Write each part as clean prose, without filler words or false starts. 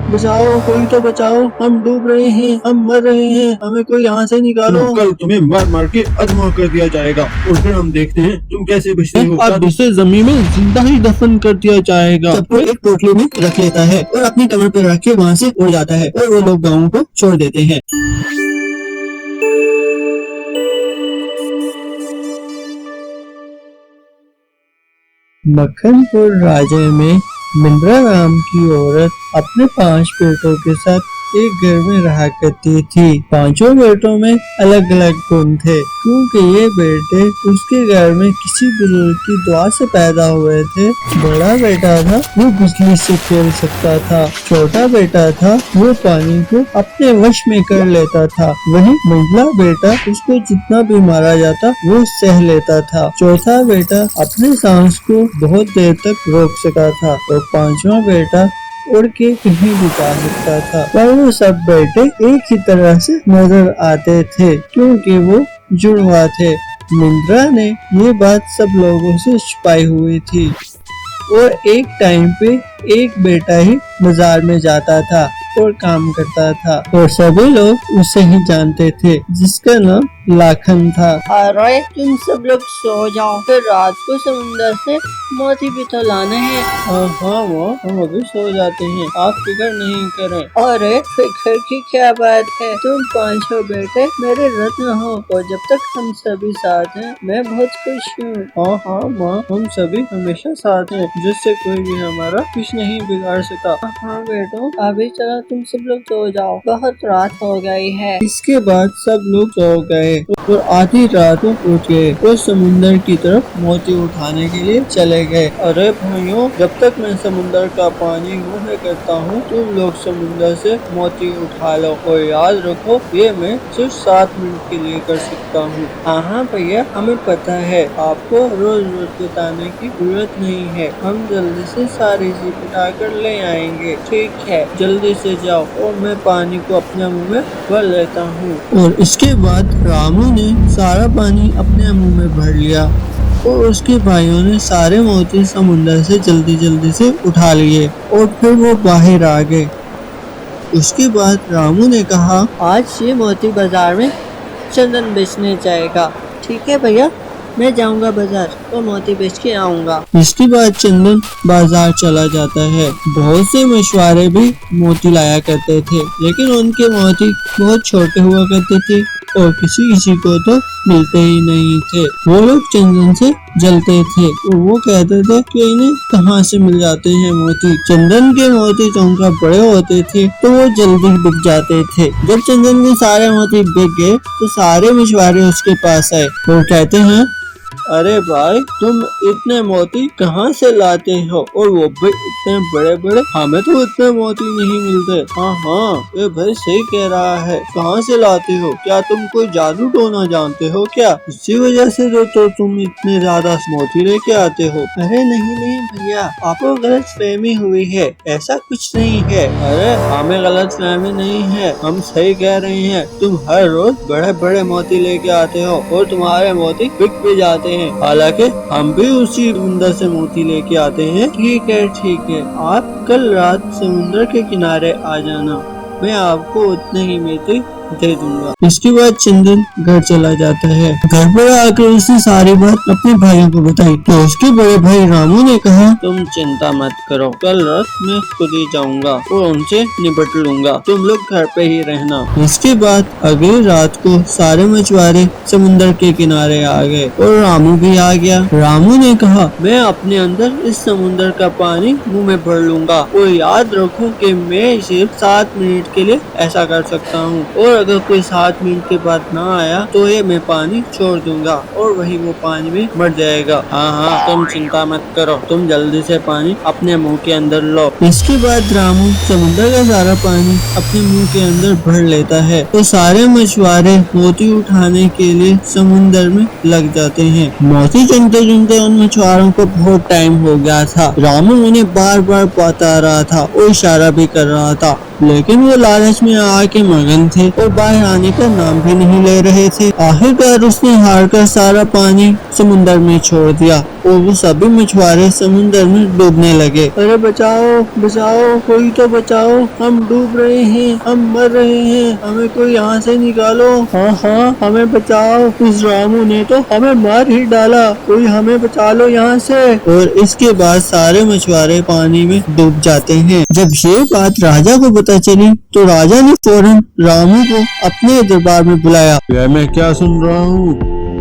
बचाओ, कोई तो बचाओ, हम डूब रहे हैं, हम मर रहे हैं, हमें कोई यहाँ से निकालो। कल तुम्हें मार मार के अधमरा कर दिया जाएगा और फिर हम देखते हैं तुम कैसे बचते हो। अब इसे जमीन में जिंदा ही दफन कर दिया जाएगा। सबको एक पोटली में रख लेता है और अपनी कमर पर रख के वहाँ से उड़ जाता है और वो लोग गाँव को छोड़ देते हैं। मक्खनपुर राज्य में मिंद्रा नाम की औरत अपने 5 बेटों के साथ एक घर में रहा करती थी। 5 बेटों में अलग अलग गुण थे, क्योंकि ये बेटे उसके घर में किसी बुजुर्ग की दुआ से पैदा हुए थे। बड़ा बेटा था वो बिजली से खेल सकता था, छोटा बेटा था वो पानी को अपने वश में कर लेता था, वहीं मंझला बेटा उसको जितना भी मारा जाता वो सह लेता था। चौथा बेटा अपने सांस को बहुत देर तक रोक सका था और 5वां बेटा उड़ के कहीं भी जा सकता था। पर वो सब बेटे एक ही तरह से नजर आते थे, क्योंकि वो जुड़वा थे। मिंद्रा ने ये बात सब लोगों से छुपाई हुई थी और एक टाइम पे एक बेटा ही बाजार में जाता था और काम करता था और सभी लोग उसे ही जानते थे, जिसका नाम लाखन था। अरे तुम सब लोग सो जाओ, फिर रात को समुंदर से मोती भी तो लाने हैं। हाँ वो हम अभी सो जाते हैं, आप फिक्र नहीं करें। अरे फिक्र की क्या बात है, तुम 5 बेटे मेरे रत्न हो और जब तक हम सभी साथ हैं मैं बहुत खुश हूँ। हाँ माँ, हम सभी हमेशा साथ हैं, जिससे कोई भी हमारा कुछ नहीं बिगाड़ सका। हाँ बेटो, अभी चलो तुम सब लोग सो जाओ, बहुत रात हो गई है। इसके बाद सब लोग सो गए और आधी रात में उठ गए और समुंदर की तरफ मोती उठाने के लिए चले गए। अरे भाइयों, जब तक मैं समुंदर का पानी मुँह में करता हूँ तुम लोग समुंदर से मोती उठा लो और याद रखो ये मैं सिर्फ 7 मिनट के लिए कर सकता हूँ। हाँ भैया, हमें पता है, आपको रोज रोज बताने की जरूरत नहीं है, हम जल्दी से सारी चीज उठा कर ले आएंगे। ठीक है, जल्दी से जाओ और मैं पानी को अपने मुँह में भर लेता हूँ। और इसके बाद रामू ने सारा पानी अपने मुंह में भर लिया और उसके भाइयों ने सारे मोती समुंदर से जल्दी जल्दी से उठा लिए और फिर वो बाहर आ गए। उसके बाद रामू ने कहा, आज ये मोती बाजार में चंदन बेचने जाएगा। ठीक है भैया, मैं जाऊंगा बाजार और मोती बेच के आऊंगा। इसके बाद चंदन बाजार चला जाता है। बहुत से मछुआरे भी मोती लाया करते थे, लेकिन उनके मोती बहुत छोटे हुआ करते थे और किसी किसी को तो मिलते ही नहीं थे। वो लोग चंदन से जलते थे और वो कहते थे कि इन्हें कहाँ से मिल जाते हैं मोती। चंदन के मोती चौंका बड़े होते थे तो वो जल्दी बिक जाते थे। जब चंदन के सारे मोती बिक गए तो सारे मछुआरे उसके पास आए और कहते हैं, अरे भाई, तुम इतने मोती कहाँ से लाते हो और वो भी इतने बड़े बड़े? हमें तो इतने मोती नहीं मिलते। हाँ, ये भाई सही कह रहा है, कहाँ से लाते हो? क्या तुम कोई जादू टोना जानते हो क्या? इसी वजह से तो तुम इतने ज्यादा मोती लेके आते हो। अरे नहीं भैया, आपको गलत फहमी हुई है, ऐसा कुछ नहीं है। अरे हमें गलत फहमी नहीं है, हम सही कह रहे हैं। तुम हर रोज बड़े बड़े मोती लेके आते हो और तुम्हारे मोती बिक भी जाते हैं। हालांकि हम भी उसी समुंदर से मोती लेके आते हैं। ठीक है, आप कल रात समुंदर के किनारे आ जाना, मैं आपको उतने ही मोती दे दूंगा। इसके बाद चंदन घर चला जाता है। घर पर आकर उसने सारी बात अपने भाइयों को बताई तो उसके बड़े भाई रामू ने कहा, तुम चिंता मत करो, कल रात मैं खुद ही जाऊंगा और उनसे निपट लूंगा, तुम लोग घर पे ही रहना। इसके बाद अगली रात को सारे मछुआरे समुंदर के किनारे आ गए और रामू भी आ गया। रामू ने कहा, मैं अपने अंदर इस समुंदर का पानी मुंह में भर लूंगा और याद रखो कि मैं सिर्फ 7 मिनट के लिए ऐसा कर सकता हूँ और अगर कोई 7 मिनट के बाद ना आया तो ये मैं पानी छोड़ दूंगा और वही वो पानी में मर जाएगा। हाँ, तुम चिंता मत करो, तुम जल्दी से पानी अपने मुंह के अंदर लो। इसके बाद रामू समुंदर का सारा पानी अपने मुंह के अंदर भर लेता है तो सारे मछुआरे मोती उठाने के लिए समुंदर में लग जाते हैं। मोती चुनते चुनते उन मछुआरों को बहुत टाइम हो गया था। रामू उन्हें बार बार बता रहा था और इशारा भी कर रहा था, लेकिन वो लालच में आके मगन थे और बाहर आने का नाम भी नहीं ले रहे थे। आखिरकार उसने हार कर सारा पानी समुंदर में छोड़ दिया और वो सभी मछुआरे समुंदर में डूबने लगे। अरे बचाओ बचाओ, कोई तो बचाओ, हम डूब रहे हैं, हम मर रहे हैं, हमें कोई यहाँ से निकालो। हाँ हाँ हमें बचाओ, इस रामू ने तो हमें मार ही डाला, कोई हमें बचा लो यहाँ से। और इसके बाद सारे मछुआरे पानी में डूब जाते हैं। जब ये बात राजा को पता चली तो राजा ने फौरन रामू को अपने दरबार में बुलाया। यह मैं क्या सुन रहा हूँ,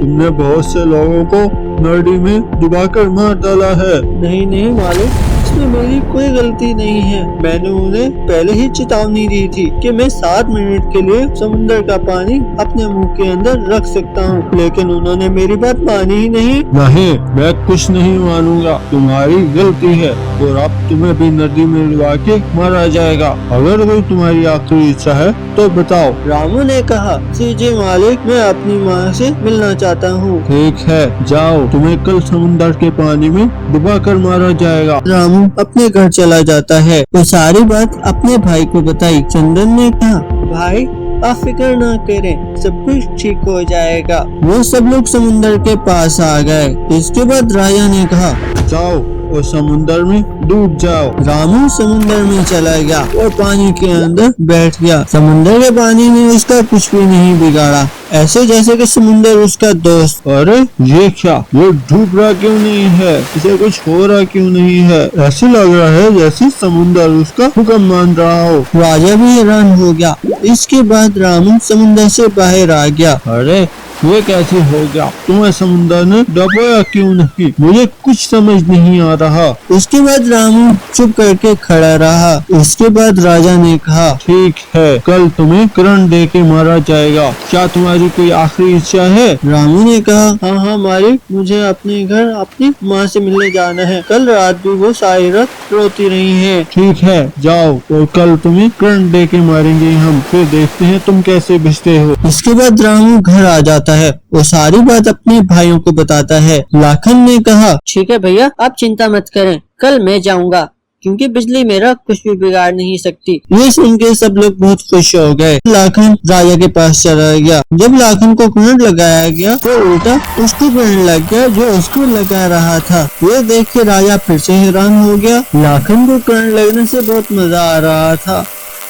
तुमने बहुत से लोगों को नदी में डुबाकर मार डाला है। नहीं नहीं मालिक, इसमें मेरी कोई गलती नहीं है। मैंने उन्हें पहले ही चेतावनी दी थी कि मैं 7 मिनट के लिए समुद्र का पानी अपने मुंह के अंदर रख सकता हूँ, लेकिन उन्होंने मेरी बात मानी ही नहीं। नहीं, मैं कुछ नहीं मानूंगा, तुम्हारी गलती है और अब तुम्हें भी नदी में डुबा के मारा जाएगा। अगर कोई तुम्हारी आखिरी इच्छा है तो बताओ। रामू ने कहा, जी मालिक, मैं अपनी माँ से मिलना चाहता हूँ। ठीक है, जाओ, तुम्हें कल समुद्र के पानी में डुबा कर मारा जाएगा। रामू अपने घर चला जाता है। वो सारी बात अपने भाई को बताई। चंदन ने कहा, भाई आप फिक्र ना करें, सब कुछ ठीक हो जाएगा। वो सब लोग समुद्र के पास आ गए। इसके बाद राजा ने कहा, जाओ और समुद्र में डूब जाओ। रामू समुद्र में चला गया और पानी के अंदर बैठ गया। समुद्र के पानी ने उसका कुछ भी नहीं बिगाड़ा, ऐसे जैसे कि समुद्र उसका दोस्त। अरे ये क्या, ये डूब रहा क्यों नहीं है, इसे कुछ हो रहा क्यों नहीं है? ऐसे लग रहा है जैसे समुद्र उसका हुक्म मान रहा हो। राजा भी हैरान हो गया। इसके बाद रामू समुद्र से बाहर आ गया। अरे ये कैसे हो गया, तुम्हें समुद्र ने डुबाया क्यों नहीं, मुझे कुछ समझ नहीं आ रहा। उसके बाद रामू चुप करके खड़ा रहा। उसके बाद राजा ने कहा, ठीक है, कल तुम्हें करण दे के मारा जाएगा, क्या तुम्हारी कोई आखिरी इच्छा है? रामू ने कहा, हाँ हाँ मालिक, मुझे अपने घर अपनी माँ से मिलने जाना है। कल रात भी वो सारी रात रोती रही है। ठीक है, जाओ और कल तुम्हें करण दे के मारेंगे हम, फिर देखते हैं तुम कैसे बचते हो। इसके बाद रामू घर आ जाता है। वो सारी बात अपने भाइयों को बताता है। लाखन ने कहा, ठीक है भैया, आप चिंता मत करें, कल मैं जाऊंगा, क्योंकि बिजली मेरा कुछ भी बिगाड़ नहीं सकती। ये सुन के सब लोग बहुत खुश हो गए। लाखन राजा के पास चला गया। जब लाखन को करंट लगाया गया तो उल्टा उसको करंट लग गया जो उसको लगा रहा था। ये देख के राजा फिर से हैरान हो गया। लाखन को करंट लगने से बहुत मजा आ रहा था।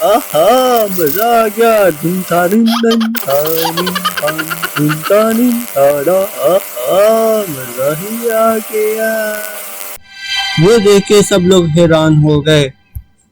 आहा, मजा आ गया। धुन तारिन धन तारिन धन, धुन तारिन तारा, आहा, मजा ही आ गया। ये देख के सब लोग हैरान हो गए।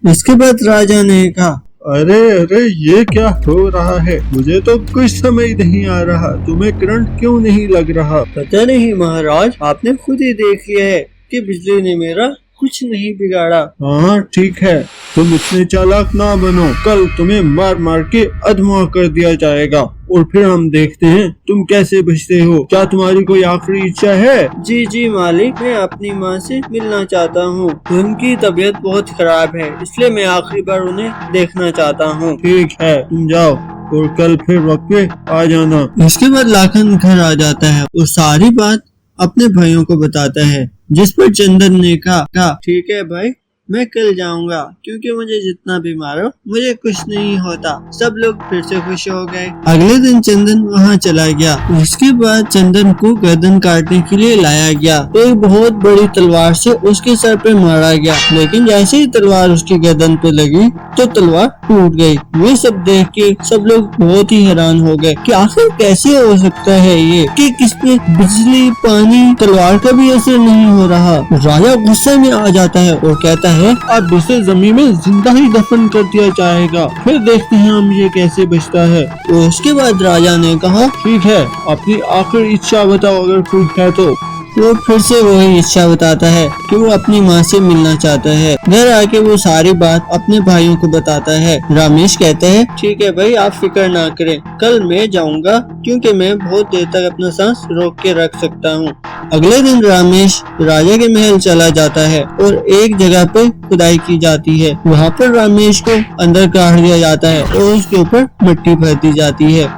इसके बाद राजा ने कहा, अरे अरे ये क्या हो रहा है, मुझे तो कुछ समझ नहीं आ रहा, तुम्हें करंट क्यों नहीं लग रहा? पता नहीं महाराज, आपने खुद ही देख लिया है कि बिजली ने मेरा कुछ नहीं बिगाड़ा। हाँ ठीक है, तुम इतने चालाक ना बनो, कल तुम्हें मार मार के अधमरा कर दिया जाएगा और फिर हम देखते हैं तुम कैसे बचते हो। क्या तुम्हारी कोई आखिरी इच्छा है? जी मालिक, मैं अपनी माँ से मिलना चाहता हूँ। उनकी तबीयत बहुत खराब है, इसलिए मैं आखिरी बार उन्हें देखना चाहता हूँ। ठीक है, तुम जाओ और कल फिर वक्त पे आ जाना। इसके बाद लाखन घर आ जाता है और सारी बात अपने भाइयों को बताता है। जिस पर चंदन ने कहा, ठीक है भाई, मैं कल जाऊंगा, क्योंकि मुझे जितना भी मारो मुझे कुछ नहीं होता। सब लोग फिर से खुश हो गए। अगले दिन चंदन वहाँ चला गया। उसके बाद चंदन को गर्दन काटने के लिए लाया गया। एक बहुत बड़ी तलवार से उसके सर पे मारा गया, लेकिन जैसे ही तलवार उसकी गर्दन पे लगी तो तलवार टूट गई। ये सब देख के सब लोग बहुत ही हैरान हो गए कि आखिर कैसे हो सकता है ये कि किसपे बिजली, पानी, तलवार का भी असर नहीं हो रहा। राजा गुस्से में आ जाता है और कहता है, अब इसे जमीन में जिंदा ही दफन कर दिया जाएगा, फिर देखते हैं हम ये कैसे बचता है। तो उसके बाद राजा ने कहा, ठीक है, अपनी आखिरी इच्छा बताओ अगर कोई है तो। वो फिर से वही इच्छा बताता है कि वो अपनी माँ से मिलना चाहता है। घर आके वो सारी बात अपने भाइयों को बताता है। रमेश कहता है, ठीक है भाई, आप फिक्र ना करें, कल मैं जाऊंगा, क्योंकि मैं बहुत देर तक अपना सांस रोक के रख सकता हूँ। अगले दिन रमेश राजा के महल चला जाता है और एक जगह पे खुदाई की जाती है। वहाँ पर रमेश को अंदर गाड़ दिया जाता है और उसके ऊपर मिट्टी भर दी जाती है।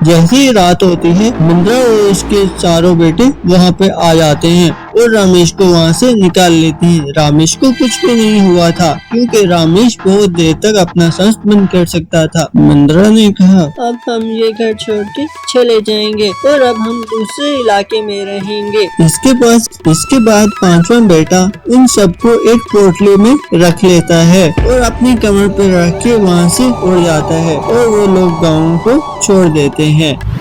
जैसे ही रात होती है, मिंद्रा और उसके चारों बेटे वहाँ पे आ जाते हैं और रामेश को वहाँ से निकाल लेती हैं। रामेश को कुछ भी नहीं हुआ था क्योंकि रामेश बहुत देर तक अपना सांस बंद कर सकता था। मंद्रा ने कहा, अब हम ये घर छोड़ के चले जाएंगे और अब हम दूसरे इलाके में रहेंगे। इसके बाद पांचवा बेटा उन सबको एक पोटली में रख लेता है और अपनी कमर पर रख के वहाँ से उड़ जाता है और वो लोग गाँव को छोड़ देते हैं।